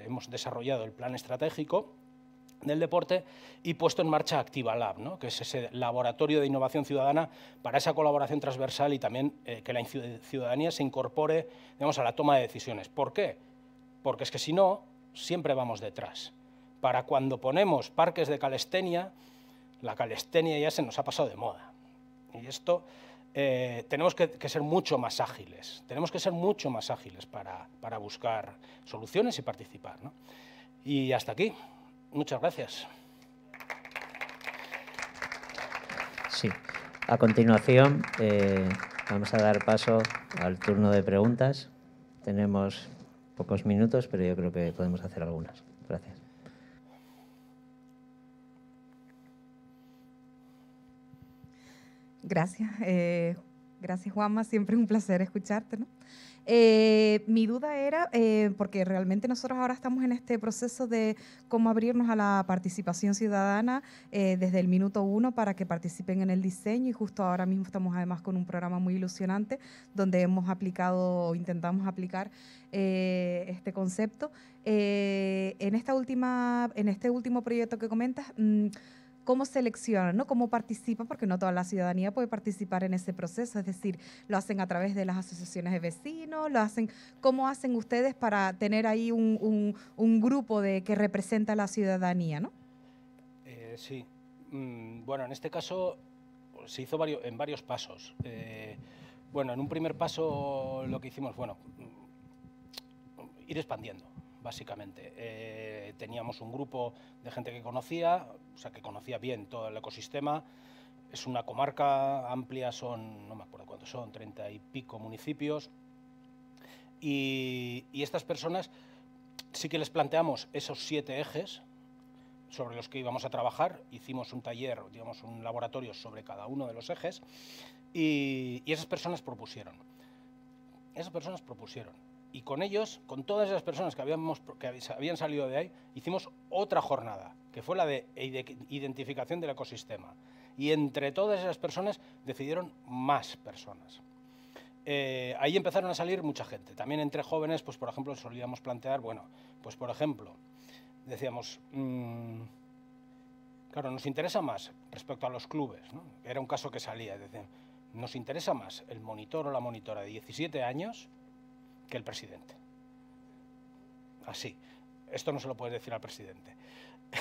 hemos desarrollado el plan estratégico del deporte y puesto en marcha Activa Lab, ¿no?, que es ese laboratorio de innovación ciudadana para esa colaboración transversal y también que la ciudadanía se incorpore, digamos, a la toma de decisiones. ¿Por qué? Porque es que si no, siempre vamos detrás. Para cuando ponemos parques de calistenia, la calistenia ya se nos ha pasado de moda. Y esto tenemos que ser mucho más ágiles. Tenemos que ser mucho más ágiles para buscar soluciones y participar, ¿no? Y hasta aquí. Muchas gracias.
Sí. A continuación, vamos a dar paso al turno de preguntas. Tenemos pocos minutos, pero yo creo que podemos hacer algunas. Gracias.
Gracias. Gracias, Juanma. Siempre es un placer escucharte, ¿no? Mi duda era, porque realmente nosotros ahora estamos en este proceso de cómo abrirnos a la participación ciudadana desde el minuto 1 para que participen en el diseño, y justo ahora mismo estamos además con un programa muy ilusionante donde hemos aplicado o intentamos aplicar este concepto. En este último proyecto que comentas, ¿cómo seleccionan, ¿no?, cómo participa? Porque no toda la ciudadanía puede participar en ese proceso, es decir, lo hacen a través de las asociaciones de vecinos, ¿cómo hacen ustedes para tener ahí un grupo que representa a la ciudadanía, ¿no?
Sí. Bueno, en este caso se hizo en varios pasos. Bueno, en un primer paso lo que hicimos, bueno, ir expandiendo, básicamente. Teníamos un grupo de gente que conocía, o sea, que conocía bien todo el ecosistema. Es una comarca amplia, no me acuerdo cuántos son, 30 y pico municipios. Y estas personas sí que les planteamos esos 7 ejes sobre los que íbamos a trabajar. Hicimos un taller, digamos, un laboratorio sobre cada uno de los ejes, y esas personas propusieron. Y con ellos, con todas esas personas que habían salido de ahí, hicimos otra jornada, que fue la de identificación del ecosistema. Y entre todas esas personas decidieron más personas. Ahí empezaron a salir mucha gente. También entre jóvenes, pues por ejemplo, solíamos plantear, bueno, pues por ejemplo, decíamos, claro, nos interesa más respecto a los clubes, ¿no? Era un caso que salía, decían, nos interesa más el monitor o la monitora de 17 años que el presidente. Así. Esto no se lo puedes decir al presidente.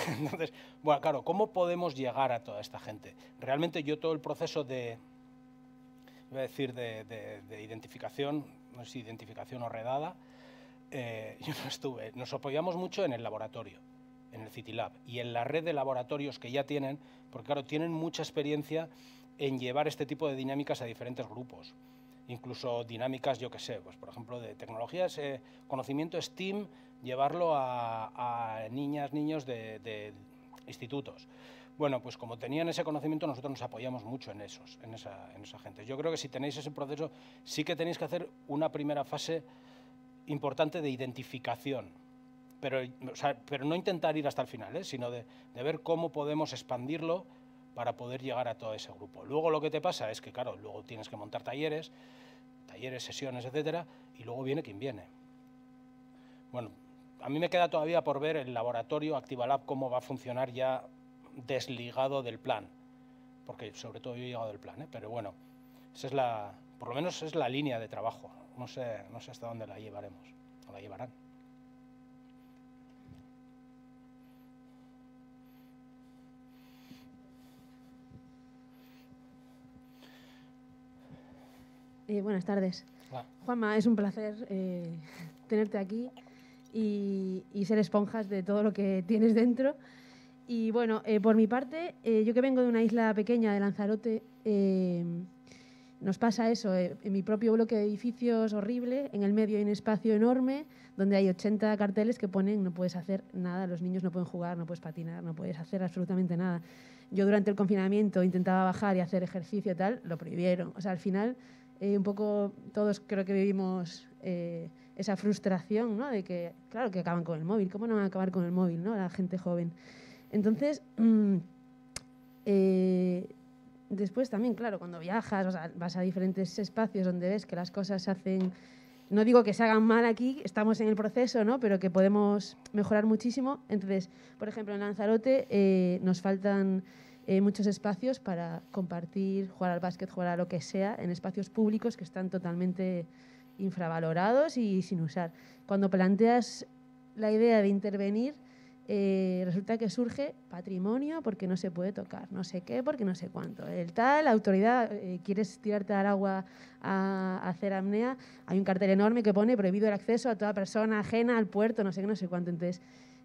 Entonces, bueno, claro, ¿cómo podemos llegar a toda esta gente? Realmente yo todo el proceso de identificación, no sé si identificación o redada, yo no estuve. Nos apoyamos mucho en el laboratorio, en el City Lab, y en la red de laboratorios que ya tienen, porque claro, tienen mucha experiencia en llevar este tipo de dinámicas a diferentes grupos. Incluso dinámicas, yo qué sé, pues por ejemplo de tecnologías, conocimiento STEAM, llevarlo a niñas, niños de institutos. Bueno, pues como tenían ese conocimiento, nosotros nos apoyamos mucho en esa gente. Yo creo que si tenéis ese proceso, sí que tenéis que hacer una primera fase importante de identificación, pero no intentar ir hasta el final, sino de ver cómo podemos expandirlo para poder llegar a todo ese grupo. Luego lo que te pasa es que, claro, luego tienes que montar talleres talleres, sesiones, etcétera, y luego viene quien viene. Bueno, a mí me queda todavía por ver el laboratorio ActivaLab cómo va a funcionar ya desligado del plan, porque sobre todo yo he llegado del plan, pero bueno, esa es por lo menos es la línea de trabajo. No sé hasta dónde la llevaremos, o la llevarán.
Buenas tardes. Juanma, es un placer tenerte aquí y ser esponjas de todo lo que tienes dentro. Y bueno, por mi parte, yo que vengo de una isla pequeña de Lanzarote, nos pasa eso, en mi propio bloque de edificios horrible, en el medio hay un espacio enorme donde hay 80 carteles que ponen no puedes hacer nada, los niños no pueden jugar, no puedes patinar, no puedes hacer absolutamente nada. Yo durante el confinamiento intentaba bajar y hacer ejercicio y tal, lo prohibieron. O sea, al final, un poco todos creo que vivimos esa frustración, ¿no? De que, claro, que acaban con el móvil. ¿Cómo no van a acabar con el móvil, ¿no? La gente joven. Entonces, después también, claro, cuando viajas, o sea, vas a diferentes espacios donde ves que las cosas se hacen, no digo que se hagan mal aquí, estamos en el proceso, ¿no? Pero que podemos mejorar muchísimo. Entonces, por ejemplo, en Lanzarote nos faltan muchos espacios para compartir, jugar al básquet, jugar a lo que sea, en espacios públicos que están totalmente infravalorados y sin usar. Cuando planteas la idea de intervenir, resulta que surge patrimonio porque no se puede tocar, no sé qué, porque no sé cuánto. La autoridad, quieres tirarte al agua a hacer apnea, hay un cartel enorme que pone prohibido el acceso a toda persona ajena al puerto, no sé qué, no sé cuánto. Entonces,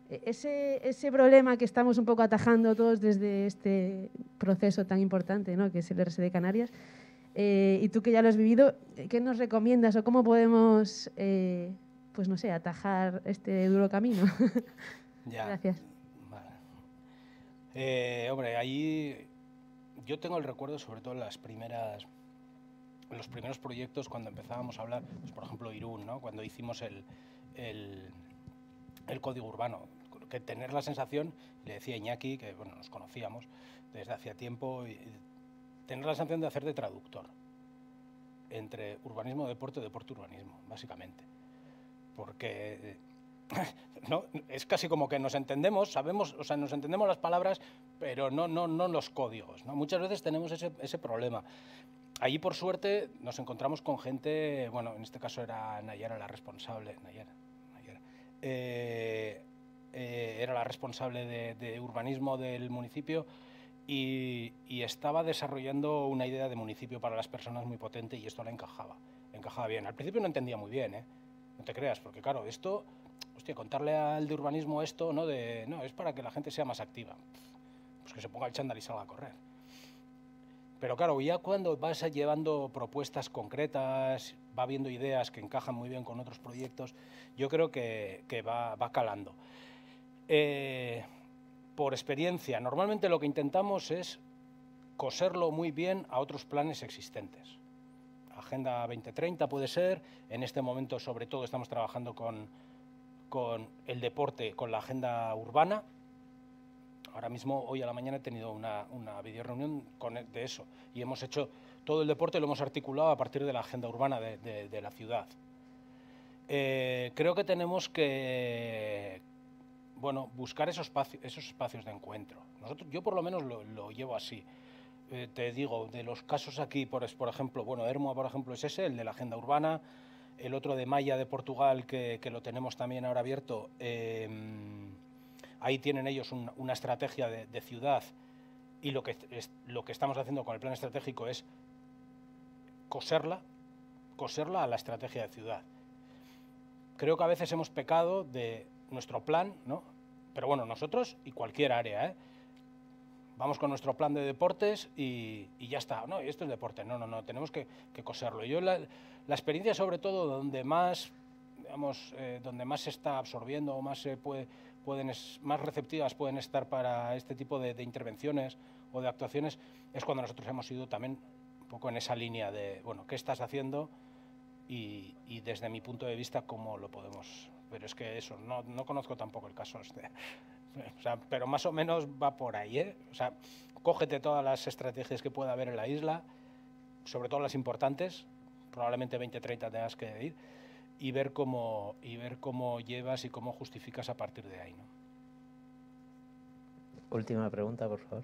ese problema que estamos un poco atajando todos desde este proceso tan importante, ¿no? Que es el RSD Canarias, y tú que ya lo has vivido, ¿qué nos recomiendas o cómo podemos, pues no sé, atajar este duro camino?
Ya.
Gracias.
Vale. Hombre, ahí yo tengo el recuerdo, sobre todo en los primeros proyectos, cuando empezábamos a hablar, pues, por ejemplo, Irún, ¿no? Cuando hicimos el código urbano, que tener la sensación, le decía Iñaki, que bueno, nos conocíamos desde hacía tiempo, y tener la sensación de hacer de traductor entre urbanismo, deporte, urbanismo, básicamente. Porque no, es casi como que nos entendemos, sabemos, o sea, nos entendemos las palabras, pero no los códigos, ¿no? Muchas veces tenemos ese problema. Allí, por suerte, nos encontramos con gente, bueno, en este caso era Nayara la responsable, era la responsable de urbanismo del municipio y estaba desarrollando una idea de municipio para las personas muy potente y esto la encajaba bien. Al principio no entendía muy bien, no te creas, porque claro, esto, hostia, contarle al de urbanismo esto, no, es para que la gente sea más activa, pues que se ponga el chándal y salga a correr. Pero claro, ya cuando vas llevando propuestas concretas, va viendo ideas que encajan muy bien con otros proyectos, yo creo que va calando. Por experiencia, normalmente lo que intentamos es coserlo muy bien a otros planes existentes. Agenda 2030 puede ser, en este momento sobre todo estamos trabajando con el deporte, con la agenda urbana. Ahora mismo, hoy a la mañana he tenido una videoreunión de eso y hemos hecho todo el deporte, lo hemos articulado a partir de la agenda urbana de la ciudad. Creo que tenemos que buscar esos espacios de encuentro. Yo por lo menos lo llevo así. Te digo, de los casos aquí, por ejemplo, Ermua, por ejemplo, es ese, el de la agenda urbana, el otro de Maya de Portugal, que lo tenemos también ahora abierto. Ahí tienen ellos una estrategia de ciudad y lo que estamos haciendo con el plan estratégico es coserla a la estrategia de ciudad. Creo que a veces hemos pecado de nuestro plan, ¿no? Pero bueno, nosotros y cualquier área, vamos con nuestro plan de deportes y ya está, ¿no? Esto es deporte, no, tenemos que coserlo. Yo la experiencia, sobre todo, donde más se está absorbiendo o más más receptivas pueden estar para este tipo de intervenciones o de actuaciones, es cuando nosotros hemos ido también un poco en esa línea de, ¿qué estás haciendo? Y desde mi punto de vista, ¿cómo lo podemos? Pero es que eso, no conozco tampoco el caso o sea, pero más o menos va por ahí, O sea, cógete todas las estrategias que pueda haber en la isla, sobre todo las importantes, probablemente 20, 30 tengas que ir, y ver cómo llevas y cómo justificas a partir de ahí, ¿no?
Última pregunta, por favor.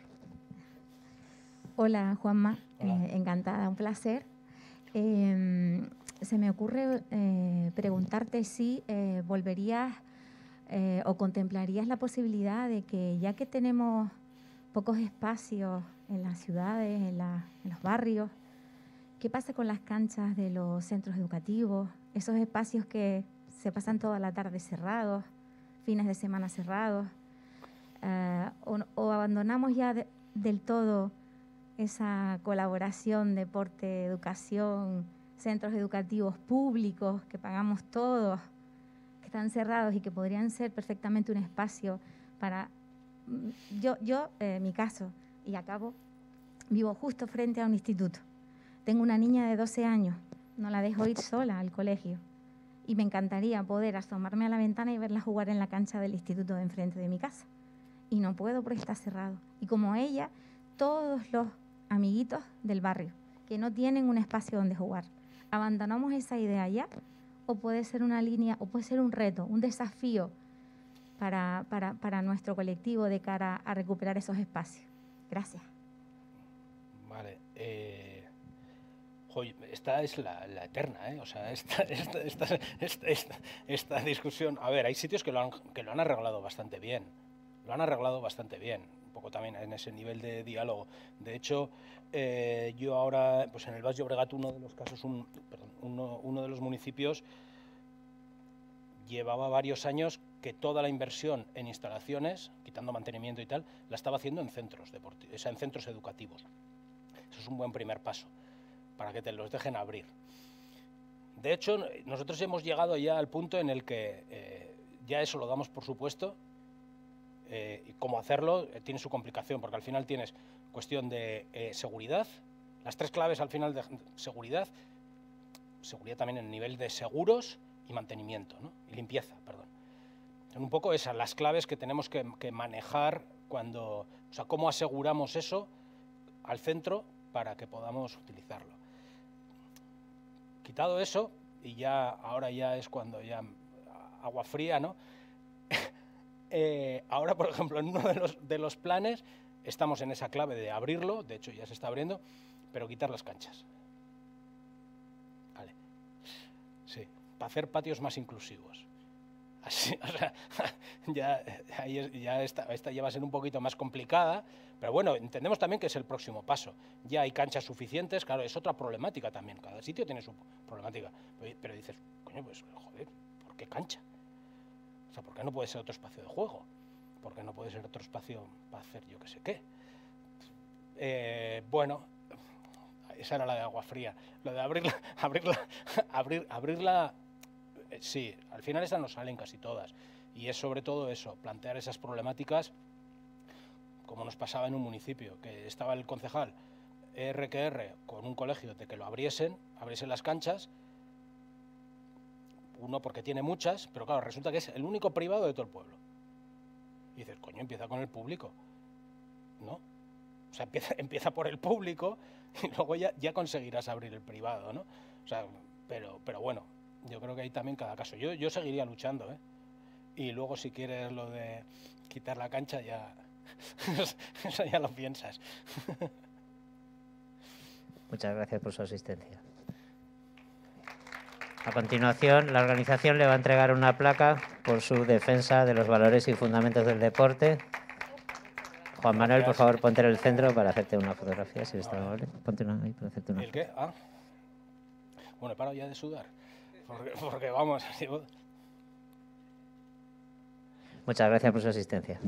Hola, Juanma.
Hola.
Encantada, un placer. Se me ocurre preguntarte si volverías o contemplarías la posibilidad de que, ya que tenemos pocos espacios en las ciudades, en los barrios, ¿qué pasa con las canchas de los centros educativos? Esos espacios que se pasan toda la tarde cerrados, fines de semana cerrados, o abandonamos ya del todo esa colaboración, deporte, educación, centros educativos públicos que pagamos todos, que están cerrados y que podrían ser perfectamente un espacio para... mi caso, y acabo, vivo justo frente a un instituto. Tengo una niña de 12 años, no la dejo ir sola al colegio y me encantaría poder asomarme a la ventana y verla jugar en la cancha del instituto de enfrente de mi casa. Y no puedo porque está cerrado. Y como ella, todos los amiguitos del barrio que no tienen un espacio donde jugar. ¿Abandonamos esa idea ya? ¿O puede ser una línea, o puede ser un reto, un desafío para nuestro colectivo de cara a recuperar esos espacios? Gracias.
Vale. Esta es la eterna, ¿eh? O sea, esta discusión... A ver, hay sitios que lo han arreglado bastante bien. Lo han arreglado bastante bien, un poco también en ese nivel de diálogo. De hecho, yo ahora, pues en el Baix Llobregat, uno de los casos, uno de los municipios llevaba varios años que toda la inversión en instalaciones, quitando mantenimiento y tal, la estaba haciendo en centros deportivos, o sea, en centros educativos. Eso es un buen primer paso, para que te los dejen abrir. De hecho, nosotros hemos llegado ya al punto en el que ya eso lo damos por supuesto. Y cómo hacerlo tiene su complicación, porque al final tienes cuestión de seguridad, las tres claves al final de seguridad también en el nivel de seguros y mantenimiento, ¿no? Y limpieza, perdón. Son un poco esas las claves que tenemos que manejar cuando, o sea, cómo aseguramos eso al centro para que podamos utilizarlo. Quitado eso, y ya ahora ya es cuando ya agua fría, ¿no? Ahora, por ejemplo, en uno de los planes estamos en esa clave de abrirlo, de hecho ya se está abriendo, pero quitar las canchas. Vale. Sí, para hacer patios más inclusivos. Así, o sea, esta ya va a ser un poquito más complicada, pero bueno, entendemos también que es el próximo paso. Ya hay canchas suficientes, claro, es otra problemática también, cada sitio tiene su problemática, pero dices, coño, pues joder, ¿por qué cancha? O sea, ¿por qué no puede ser otro espacio de juego? ¿Por qué no puede ser otro espacio para hacer yo qué sé qué? Bueno, esa era la de agua fría. Lo de abrirla, sí, al final esas nos salen casi todas. Y es sobre todo eso, plantear esas problemáticas, como nos pasaba en un municipio, que estaba el concejal R con un colegio de que lo abriesen las canchas. Uno porque tiene muchas, pero claro, resulta que es el único privado de todo el pueblo. Y dices, coño, empieza con el público, ¿no? O sea, empieza por el público y luego ya conseguirás abrir el privado, ¿no? O sea, pero bueno, yo creo que hay también cada caso. Yo seguiría luchando, ¿eh? Y luego si quieres lo de quitar la cancha, ya eso ya lo piensas.
Muchas gracias por su asistencia. A continuación, la organización le va a entregar una placa por su defensa de los valores y fundamentos del deporte. Juan Manuel, por favor, ponte en el centro para hacerte una fotografía, si está amable. Ponte una ahí para hacerte una.
¿El qué? Ah. Bueno, he parado ya de sudar. Porque vamos...
Muchas gracias por su asistencia.